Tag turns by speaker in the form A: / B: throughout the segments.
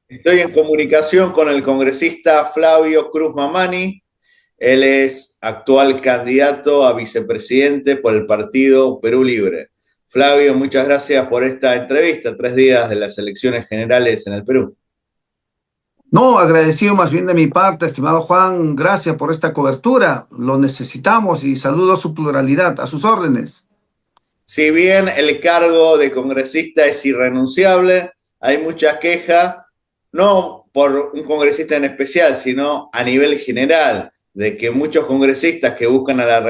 A: Estoy en comunicación con el congresista Flavio Cruz Mamani. Él es actual candidato a vicepresidente por el partido Perú Libre. Flavio, muchas gracias por esta entrevista, 3 días de las elecciones generales en el Perú.
B: No, agradecido más bien de mi parte, estimado Juan, gracias por esta cobertura. Lo necesitamos y saludo su pluralidad, a sus órdenes.
A: Si bien el cargo de congresista es irrenunciable, hay mucha queja, no por un congresista en especial, sino a nivel general, de que muchos congresistas que buscan a la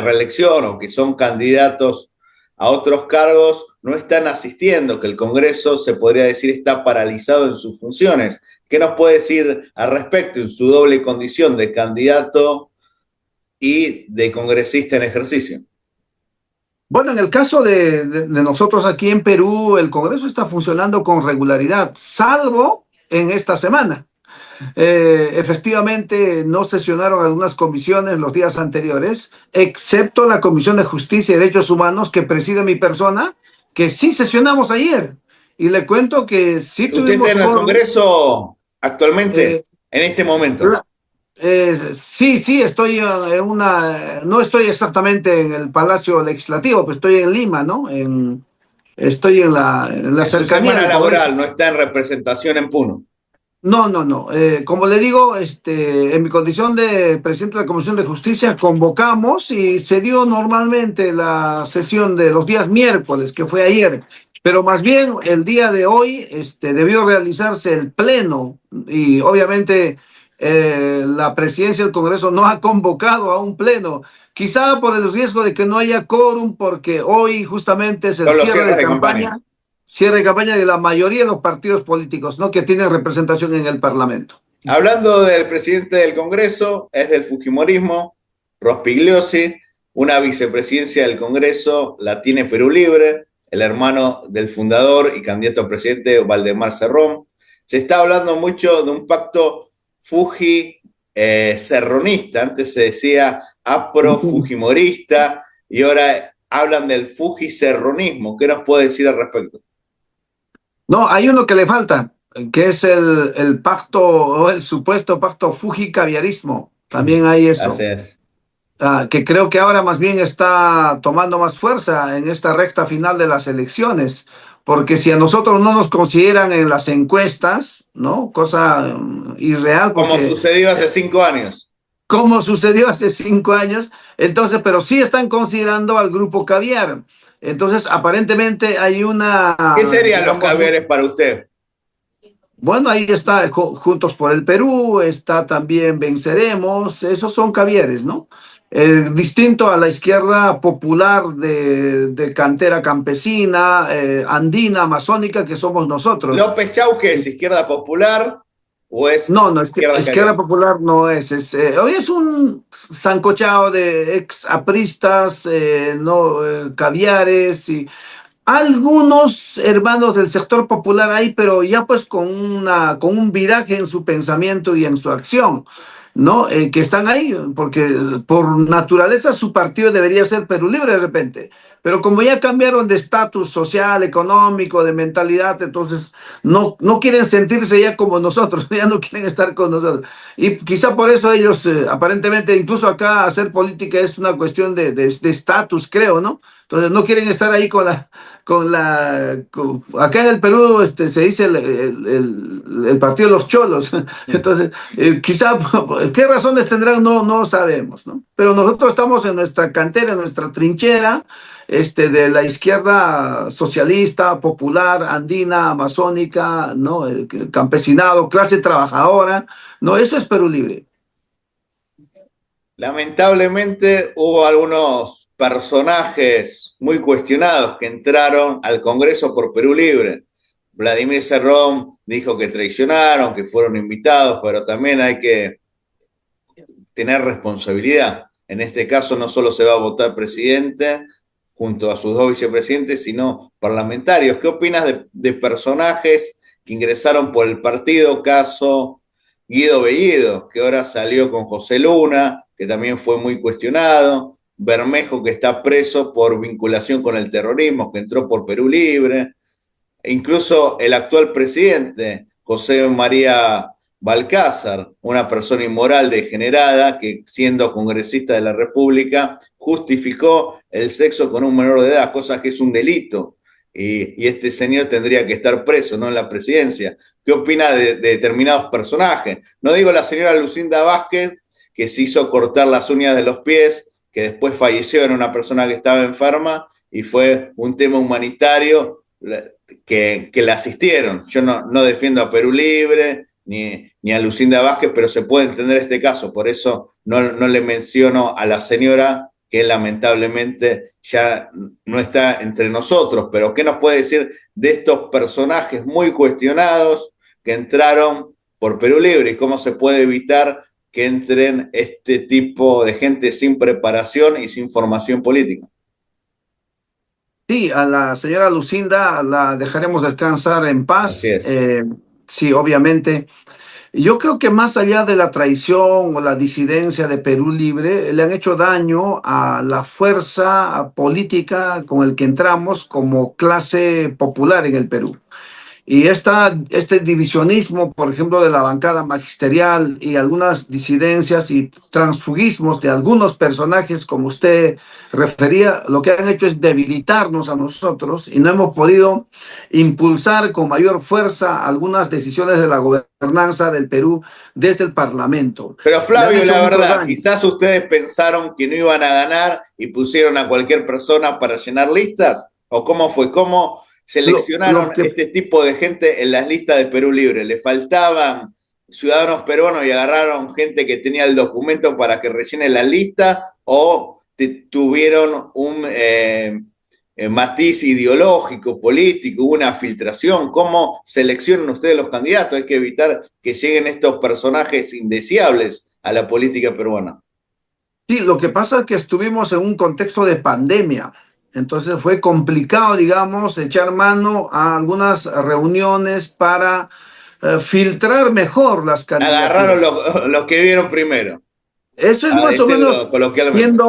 A: reelección o que son candidatos a otros cargos no están asistiendo, que el Congreso, se podría decir, está paralizado en sus funciones. ¿Qué nos puede decir al respecto en su doble condición de candidato y de congresista en ejercicio?
B: Bueno, en el caso de nosotros aquí en Perú, el Congreso está funcionando con regularidad, salvo en esta semana. Efectivamente, no sesionaron algunas comisiones los días anteriores, excepto la Comisión de Justicia y Derechos Humanos que preside mi persona, que sí sesionamos ayer. Y le cuento que sí
A: ¿Usted está
B: tuvimos
A: en el
B: quórum.
A: Congreso actualmente,
B: eh,
A: en este momento?
B: sí, estoy no estoy exactamente en el Palacio Legislativo, pues estoy en Lima, ¿no? Estoy en la
A: En su
B: cercanía
A: semana
B: del Congreso.
A: laboral, no está en representación en Puno.
B: No, no, no. Como le digo, en mi condición de presidente de la Comisión de Justicia, convocamos y se dio normalmente la sesión de los días miércoles, que fue ayer. Pero más bien el día de hoy, debió realizarse el pleno y obviamente la presidencia del Congreso no ha convocado a un pleno. Quizá por el riesgo de que no haya quórum, porque hoy justamente es el
A: Son los cierres de campaña.
B: cierre de campaña de la mayoría de los partidos políticos, ¿no? Que tienen representación en el Parlamento.
A: Hablando del presidente del Congreso, es del Fujimorismo, Rospigliosi, una vicepresidencia del Congreso la tiene Perú Libre, el hermano del fundador y candidato a presidente Valdemar Cerrón. Se está hablando mucho de un pacto Fuji-serronista, antes se decía apro-fujimorista y ahora hablan del Fuji-serronismo. ¿Qué nos puede decir al respecto?
B: No, hay uno que le falta, que es el pacto o el supuesto pacto Fuji-caviarismo. También hay
A: Así
B: eso.
A: es.
B: Que creo que ahora más bien está tomando más fuerza en esta recta final de las elecciones, porque si a nosotros no nos consideran en las encuestas, ¿no? Cosa irreal,
A: Como
B: porque
A: sucedió hace 5 años.
B: como sucedió hace 5 años, entonces, pero sí están considerando al grupo Caviar. Entonces, aparentemente hay
A: ¿Qué
B: una,
A: serían los
B: digamos,
A: caviares para usted?
B: bueno, ahí está Juntos por el Perú, está también Venceremos, esos son Cavieres, ¿no? Distinto a la izquierda popular de cantera campesina, andina, amazónica, que somos nosotros.
A: ¿López Chau qué es? ¿Izquierda popular o es
B: No, no, es que
A: izquierda
B: izquierda
A: caviar?
B: popular no hoy es un sancochado de ex apristas, no, caviares y algunos hermanos del sector popular ahí, pero ya pues con un viraje en su pensamiento y en su acción, ¿no? Que están ahí, porque por naturaleza su partido debería ser Perú Libre de repente, pero como ya cambiaron de estatus social, económico, de mentalidad, entonces no quieren sentirse ya como nosotros, ya no quieren estar con nosotros. Y quizá por eso ellos, aparentemente, incluso acá hacer política es una cuestión de estatus, creo, ¿no? Entonces no quieren estar ahí acá en el Perú se dice el partido de los cholos. Entonces, quizá, ¿qué razones tendrán? No sabemos, ¿no? Pero nosotros estamos en nuestra cantera, en nuestra trinchera, de la izquierda socialista, popular, andina, amazónica, ¿no? Campesinado, clase trabajadora, ¿no? Eso es Perú Libre.
A: Lamentablemente hubo algunos personajes muy cuestionados que entraron al Congreso por Perú Libre. Vladimir Cerrón dijo que traicionaron, que fueron invitados, pero también hay que tener responsabilidad. En este caso no solo se va a votar presidente junto a sus dos vicepresidentes, sino parlamentarios. ¿Qué opinas de personajes que ingresaron por el partido? Caso Guido Bellido, que ahora salió con José Luna, que también fue muy cuestionado. Bermejo, que está preso por vinculación con el terrorismo, que entró por Perú Libre. E incluso el actual presidente, José María Balcázar, una persona inmoral degenerada que siendo congresista de la República justificó el sexo con un menor de edad, cosa que es un delito. Y este señor tendría que estar preso, no en la presidencia. ¿Qué opina de determinados personajes? No digo la señora Lucinda Vázquez, que se hizo cortar las uñas de los pies, que después falleció, era una persona que estaba enferma y fue un tema humanitario que la asistieron. Yo no defiendo a Perú Libre ni a Lucinda Vázquez, pero se puede entender este caso, por eso no le menciono a la señora que lamentablemente ya no está entre nosotros, pero ¿qué nos puede decir de estos personajes muy cuestionados que entraron por Perú Libre y cómo se puede evitar que entren este tipo de gente sin preparación y sin formación política?
B: Sí, a la señora Lucinda la dejaremos descansar en
A: Así
B: paz.
A: es.
B: Sí, obviamente. Yo creo que más allá de la traición o la disidencia de Perú Libre, le han hecho daño a la fuerza política con el que entramos como clase popular en el Perú. Y este divisionismo, por ejemplo, de la bancada magisterial y algunas disidencias y transfugismos de algunos personajes, como usted refería, lo que han hecho es debilitarnos a nosotros y no hemos podido impulsar con mayor fuerza algunas decisiones de la gobernanza del Perú desde el Parlamento.
A: Pero
B: Le han
A: Flavio,
B: hecho
A: la
B: mucho
A: verdad,
B: daño.
A: quizás ustedes pensaron que no iban a ganar y pusieron a cualquier persona para llenar listas, o cómo fue, cómo
B: Lo
A: seleccionaron
B: que
A: este tipo de gente en las listas de Perú Libre. ¿Le faltaban ciudadanos peruanos y agarraron gente que tenía el documento para que rellene la lista, o tuvieron un matiz ideológico, político, una filtración? ¿Cómo seleccionan ustedes los candidatos? Hay que evitar que lleguen estos personajes indeseables a la política peruana.
B: Sí, lo que pasa es que estuvimos en un contexto de pandemia, entonces fue complicado, digamos, echar mano a algunas reuniones para filtrar mejor las
A: Agarraron
B: candidaturas.
A: los que vieron primero,
B: Eso es
A: a
B: más o
A: decirlo
B: menos
A: coloquialmente.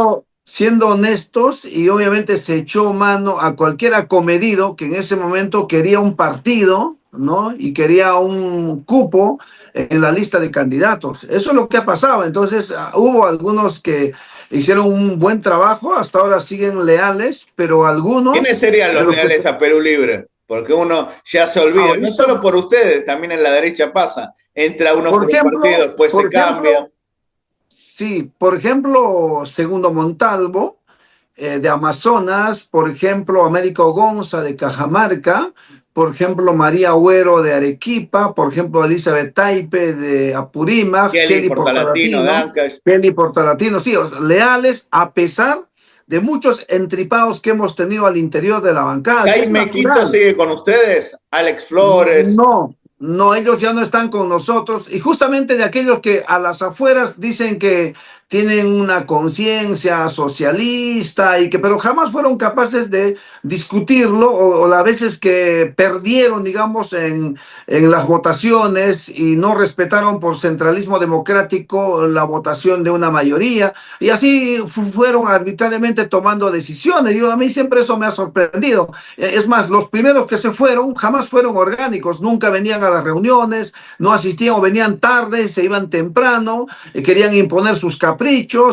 B: siendo honestos y obviamente se echó mano a cualquier acomedido que en ese momento quería un partido, ¿no? Y quería un cupo en la lista de candidatos. Eso es lo que ha pasado. Entonces, hubo algunos que hicieron un buen trabajo, hasta ahora siguen leales, pero
A: ¿Quiénes
B: algunos
A: serían
B: de
A: los
B: los que
A: leales a Perú Libre? Porque uno ya se olvida, no
B: ahorita,
A: solo por ustedes, también en la derecha pasa. Entra uno
B: por
A: por un partido,
B: ejemplo,
A: después
B: por
A: se
B: ejemplo,
A: cambia.
B: sí, por ejemplo, Segundo Montalvo, de Amazonas, por ejemplo, Américo Gonza de Cajamarca, por ejemplo, María Agüero de Arequipa, por ejemplo, Elizabeth Taipe de Apurímac,
A: Kelly Portalatino de Ancash.
B: Kelly Portalatino, sí, o sea, leales a pesar de muchos entripados que hemos tenido al interior de la bancada, que es
A: Jaime Quito
B: natural.
A: sigue con ustedes, Alex Flores.
B: No, no, ellos ya no están con nosotros y justamente de aquellos que a las afueras dicen que tienen una conciencia socialista y que, pero jamás fueron capaces de discutirlo o las veces que perdieron, digamos, en las votaciones y no respetaron por centralismo democrático la votación de una mayoría y así fueron arbitrariamente tomando decisiones. Yo, a mí siempre eso me ha sorprendido. Es más, los primeros que se fueron jamás fueron orgánicos, nunca venían a las reuniones, no asistían o venían tarde, se iban temprano, querían imponer sus caprichos,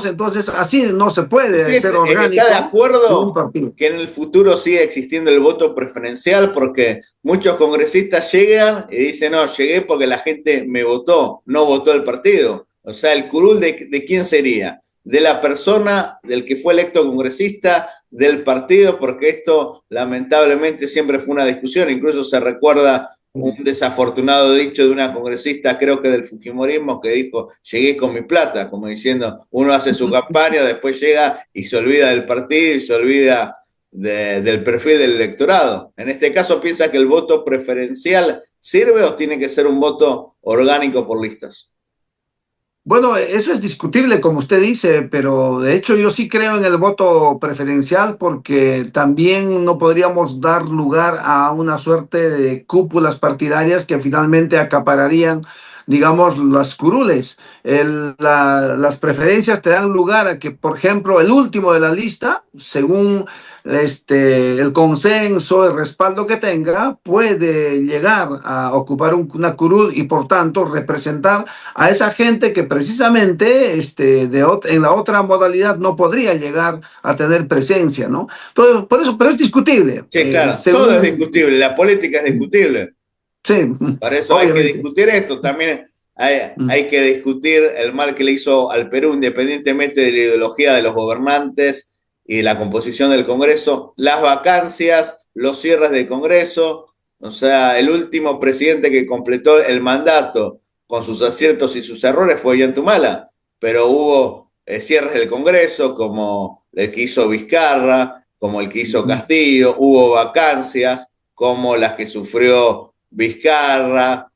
B: entonces así no se puede
A: ¿Usted
B: ser
A: está de
B: orgánico en un
A: acuerdo
B: partido.
A: que en el futuro siga existiendo el voto preferencial? Porque muchos congresistas llegan y dicen, no, llegué porque la gente me votó, no votó el partido. O sea, el curul de quién sería, de la persona, del que fue electo congresista, del partido, porque esto lamentablemente siempre fue una discusión. Incluso se recuerda un desafortunado dicho de una congresista, creo que del fujimorismo, que dijo, llegué con mi plata, como diciendo, uno hace su campaña, después llega y se olvida del partido y se olvida del perfil del electorado. En este caso, ¿piensa que el voto preferencial sirve o tiene que ser un voto orgánico por listas?
B: Bueno, eso es discutible, como usted dice, pero de hecho yo sí creo en el voto preferencial porque también no podríamos dar lugar a una suerte de cúpulas partidarias que finalmente acapararían digamos, las curules. Las preferencias te dan lugar a que, por ejemplo, el último de la lista, según el consenso, el respaldo que tenga, puede llegar a ocupar una curul y por tanto representar a esa gente que precisamente en la otra modalidad no podría llegar a tener presencia, ¿no? Por eso, pero es discutible.
A: Sí, claro, todo es
B: Según,
A: discutible, la política es discutible.
B: sí,
A: Para eso hay que
B: obviamente.
A: discutir esto. También hay que discutir el mal que le hizo al Perú, independientemente de la ideología de los gobernantes y la composición del Congreso, las vacancias, los cierres del Congreso. O sea, el último presidente que completó el mandato con sus aciertos y sus errores fue Ollantumala, pero hubo cierres del Congreso como el que hizo Vizcarra, como el que hizo Castillo, hubo vacancias como las que sufrió Vizcarra,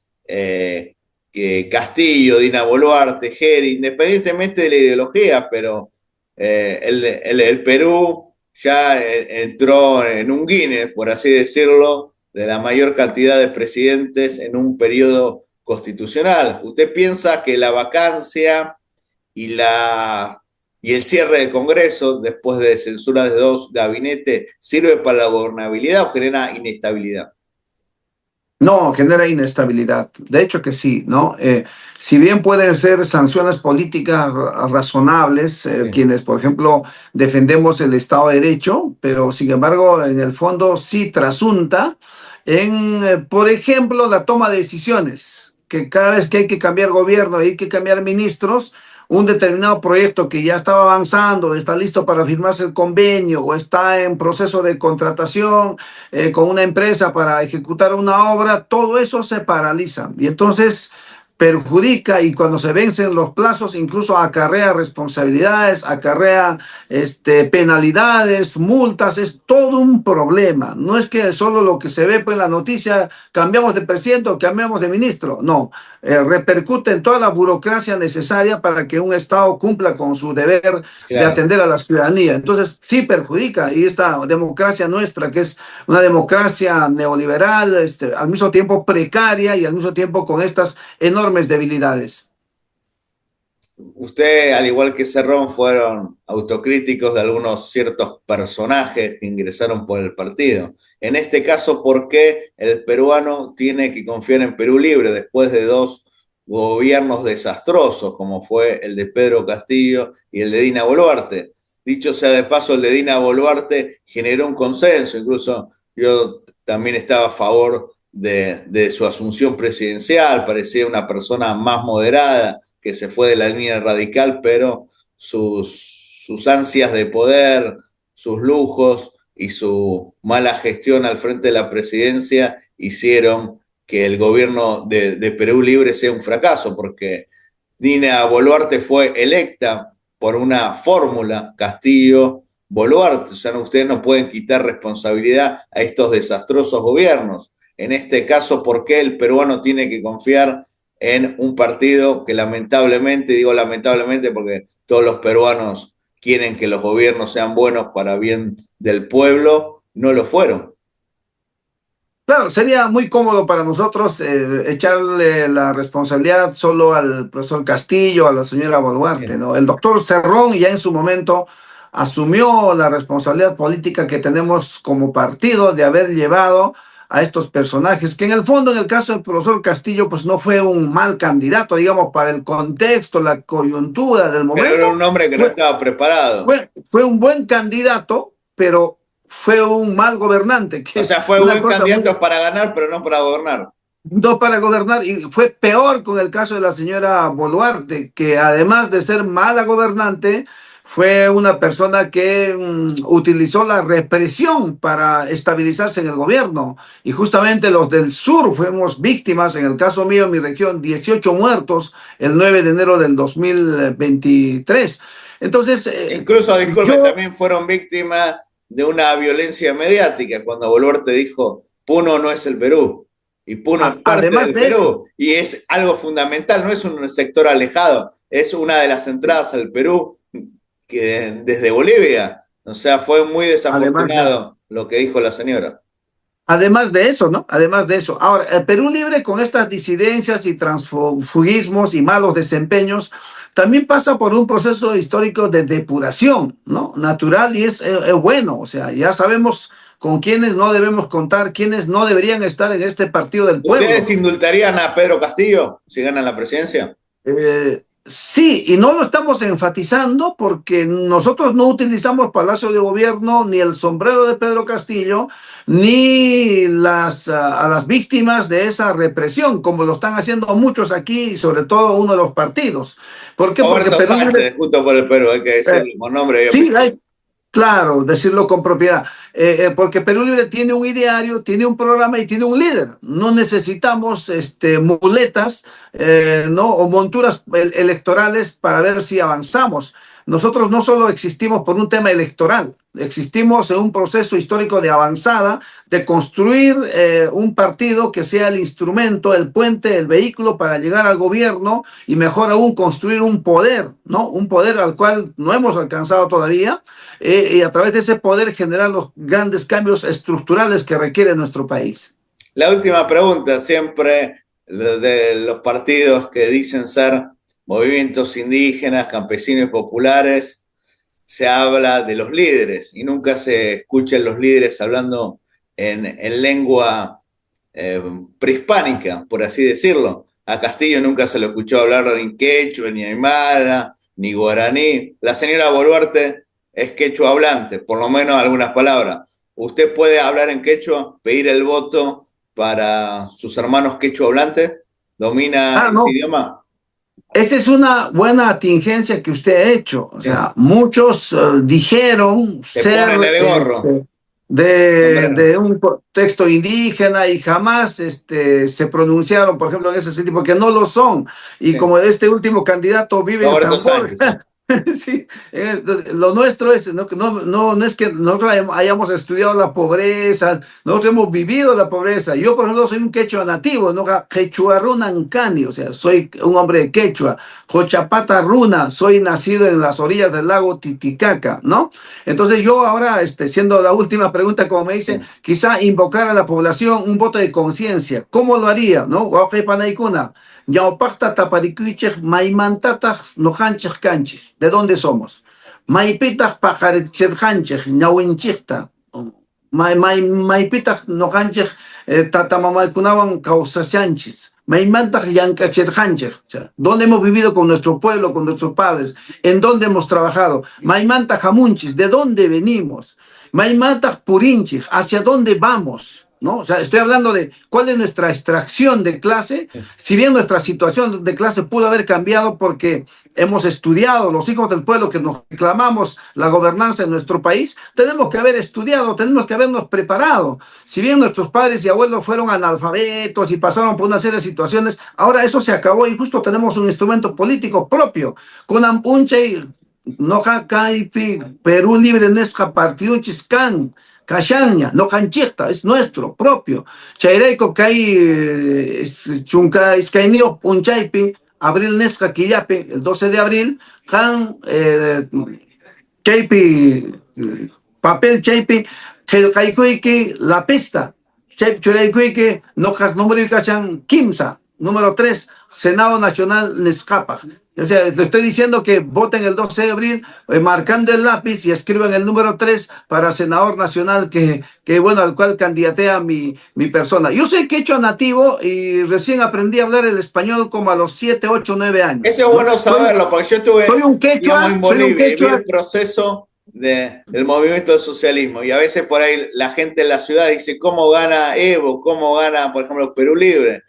A: Castillo, Dina Boluarte, Geri, independientemente de la ideología, pero el Perú ya entró en un Guinness, por así decirlo, de la mayor cantidad de presidentes en un periodo constitucional. ¿Usted piensa que la vacancia y, y el cierre del Congreso, después de censura de 2 gabinetes, sirve para la gobernabilidad o genera inestabilidad?
B: No, genera inestabilidad. De hecho que sí, ¿no? Si bien pueden ser sanciones políticas razonables,
A: Sí.
B: quienes, por ejemplo, defendemos el Estado de Derecho, pero sin embargo, en el fondo sí trasunta en, por ejemplo, la toma de decisiones, que cada vez que hay que cambiar gobierno y hay que cambiar ministros, un determinado proyecto que ya estaba avanzando, está listo para firmarse el convenio o está en proceso de contratación con una empresa para ejecutar una obra, todo eso se paraliza y entonces perjudica y cuando se vencen los plazos incluso acarrea responsabilidades, acarrea penalidades, multas, es todo un problema. No es que solo lo que se ve pues, en la noticia, cambiamos de presidente o cambiamos de ministro, no, repercute en toda la burocracia necesaria para que un Estado cumpla con su deber de
A: Claro.
B: atender a la ciudadanía. Entonces, sí perjudica y esta democracia nuestra, que es una democracia neoliberal, al mismo tiempo precaria y al mismo tiempo con estas enormes debilidades.
A: Usted, al igual que Cerrón, fueron autocríticos de algunos ciertos personajes que ingresaron por el partido. En este caso, ¿por qué el peruano tiene que confiar en Perú Libre después de 2 gobiernos desastrosos, como fue el de Pedro Castillo y el de Dina Boluarte? Dicho sea de paso, el de Dina Boluarte generó un consenso, incluso yo también estaba a favor de su asunción presidencial, parecía una persona más moderada, que se fue de la línea radical, pero sus ansias de poder, sus lujos y su mala gestión al frente de la presidencia hicieron que el gobierno de Perú Libre sea un fracaso, porque Dina Boluarte fue electa por una fórmula, Castillo-Boluarte. O sea, ustedes no pueden quitar responsabilidad a estos desastrosos gobiernos. En este caso, ¿por qué el peruano tiene que confiar en un partido que lamentablemente, digo lamentablemente porque todos los peruanos quieren que los gobiernos sean buenos para bien del pueblo, no lo fueron?
B: Claro, sería muy cómodo para nosotros echarle la responsabilidad solo al profesor Castillo, a la señora Boluarte,
A: Bien.
B: ¿no? El doctor Cerrón ya en su momento asumió la responsabilidad política que tenemos como partido de haber llevado a estos personajes, que en el fondo, en el caso del profesor Castillo, pues no fue un mal candidato, digamos, para el contexto, la coyuntura del
A: Pero era
B: momento,
A: un hombre que no
B: fue,
A: estaba preparado.
B: fue un buen candidato, pero fue un mal gobernante, que
A: O
B: es
A: sea, fue
B: una
A: buen
B: cosa muy,
A: candidato para ganar, pero no para gobernar.
B: no para gobernar, y fue peor con el caso de la señora Boluarte, que además de ser mala gobernante, fue una persona que utilizó la represión para estabilizarse en el gobierno. Y justamente los del sur fuimos víctimas, en el caso mío, en mi región, 18 muertos el 9 de enero del 2023. Entonces,
A: Incluso, disculpe,
B: yo,
A: también fueron víctimas de una violencia mediática cuando Boluarte dijo, Puno no es el Perú, y Puno es parte
B: además
A: del
B: de eso,
A: Perú, y es algo fundamental, no es un sector alejado, es una de las entradas al Perú que, desde Bolivia. O sea, fue muy
B: además de eso.
A: desafortunado lo que dijo la señora.
B: Además de eso, ¿no? Además de eso. Ahora, el Perú Libre con estas disidencias y transfugismos y malos desempeños también pasa por un proceso histórico de depuración, ¿no? Natural y es bueno. O sea, ya sabemos con quiénes no debemos contar, quiénes no deberían estar en este partido del pueblo.
A: ¿Ustedes indultarían a Pedro Castillo si ganan la presidencia?
B: Sí, y no lo estamos enfatizando porque nosotros no utilizamos Palacio de Gobierno, ni el sombrero de Pedro Castillo, ni a las víctimas de esa represión, como lo están haciendo muchos aquí, y sobre todo uno de los partidos. ¿Por qué? Porque
A: Roberto
B: Perú
A: Sánchez, justo por el Perú, hay que decirlo con nombre y
B: sí,
A: apellido.
B: claro, decirlo con propiedad, porque Perú Libre tiene un ideario, tiene un programa y tiene un líder. No necesitamos muletas, ¿no? O monturas electorales para ver si avanzamos. Nosotros no solo existimos por un tema electoral, existimos en un proceso histórico de avanzada, de construir un partido que sea el instrumento, el puente, el vehículo para llegar al gobierno y mejor aún construir un poder, ¿no? Un poder al cual no hemos alcanzado todavía y a través de ese poder generar los grandes cambios estructurales que requiere nuestro país.
A: La última pregunta, siempre de los partidos que dicen ser movimientos indígenas, campesinos y populares, se habla de los líderes y nunca se escuchan los líderes hablando en lengua prehispánica, por así decirlo. A Castillo nunca se lo escuchó hablar ni quechua, ni aymara, ni guaraní. La señora Boluarte es quechua hablante, por lo menos algunas palabras. ¿Usted puede hablar en quechua, pedir el voto para sus hermanos quechua hablantes? ¿Domina ese
B: No.
A: idioma?
B: Esa es una buena atingencia que usted ha hecho. O sea, muchos dijeron
A: Se
B: ser
A: ponen el gorro.
B: de un contexto indígena y jamás se pronunciaron, por ejemplo, en ese sentido, porque no lo son. Y como este último candidato vive en
A: Roberto
B: San Jorge,
A: Sánchez.
B: sí, lo nuestro es, no es que nosotros hayamos estudiado la pobreza, nosotros hemos vivido la pobreza. Yo, por ejemplo, soy un quechua nativo, ¿no? Quechua runa ancani, o sea, soy un hombre de quechua. Jochapata runa, soy nacido en las orillas del lago Titicaca, ¿no? Entonces yo ahora, siendo la última pregunta, como me dice, quizá invocar a la población un voto de conciencia. ¿Cómo lo haría, no? Ñawpaqta taparikuichej maymantataq noqanchej kanchej. ¿De dónde somos? Maypitaq paqarichirqanchej ñawinchikta. Maypitaq noqanchej tatamamaykunawan kawsashanchis. Maymantaq llank'achirqanchej. O sea, ¿dónde hemos vivido con nuestro pueblo, con nuestros padres? ¿En dónde hemos trabajado? Maymantaq hamunchis. ¿De dónde venimos? Maymantaq purinchej. ¿Hacia dónde vamos? ¿No? O sea, estoy hablando de cuál es nuestra extracción de clase, si bien nuestra situación de clase pudo haber cambiado porque hemos estudiado, los hijos del pueblo que nos reclamamos la gobernanza en nuestro país, tenemos que haber estudiado, tenemos que habernos preparado. Si bien nuestros padres y abuelos fueron analfabetos y pasaron por una serie de situaciones, ahora eso se acabó y justo tenemos un instrumento político propio, con ampuncha y no Perú Libre Nesca Partido Chiscán. Cachaña, no canchita, es nuestro propio. Chaireco Kai Chunca Iscainio Punchaipi, Abril Nesca Quillape, el 12 de abril, Han Chaipi, papel Chaipi, Gelcaikuiki, La Pista, Chaip Churaikuiki, no número Cachan, Kimsa, número 3, Senado Nacional Nescapa. O sea, le estoy diciendo que voten el 12 de abril, marcando el lápiz y escriban el número 3 para senador nacional bueno, al cual candidatea mi persona. Yo soy quechua nativo y recién aprendí a hablar el español como a los 7, 8, 9 años.
A: Esto es bueno saberlo, porque yo estuve
B: soy un quechua,
A: en Bolivia y vi el proceso del movimiento del socialismo. Y a veces por ahí la gente en la ciudad dice, ¿cómo gana Evo? ¿Cómo gana, por ejemplo, Perú Libre?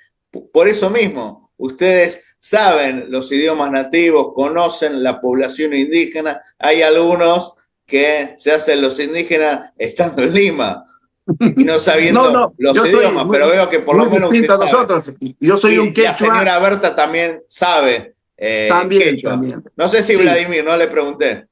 A: Por eso mismo, ustedes saben los idiomas nativos, conocen la población indígena. Hay algunos que se hacen los indígenas estando en Lima y no sabiendo los idiomas, pero veo que por lo menos usted sabe.
B: Nosotros. Yo soy un quechua.
A: La señora Berta también sabe quechua. También. No sé si Vladimir, no le pregunté.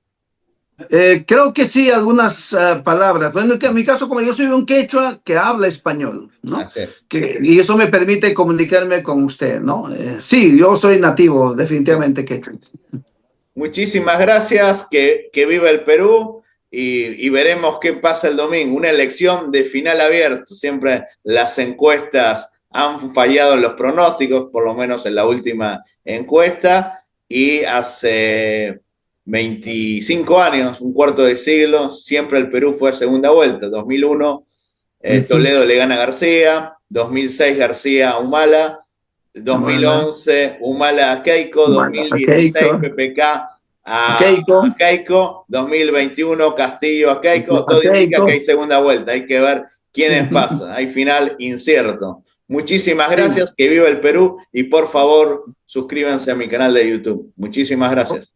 B: Creo que sí, algunas palabras. Pero en mi caso, como yo soy un quechua que habla español, ¿no? Y eso me permite comunicarme con usted, ¿no? Sí, yo soy nativo, definitivamente quechua.
A: Muchísimas gracias, que viva el Perú y veremos qué pasa el domingo. Una elección de final abierto. Siempre las encuestas han fallado en los pronósticos, por lo menos en la última encuesta, y hace 25 años, un cuarto de siglo, siempre el Perú fue a segunda vuelta. 2001, Toledo le gana a García, 2006 García a Humala, 2011 Humala a Keiko, 2016 PPK a Keiko, 2021 Castillo a Keiko. Todo indica que hay segunda vuelta, hay que ver quiénes pasan, hay final incierto. Muchísimas gracias, que viva el Perú y por favor suscríbanse a mi canal de YouTube. Muchísimas gracias.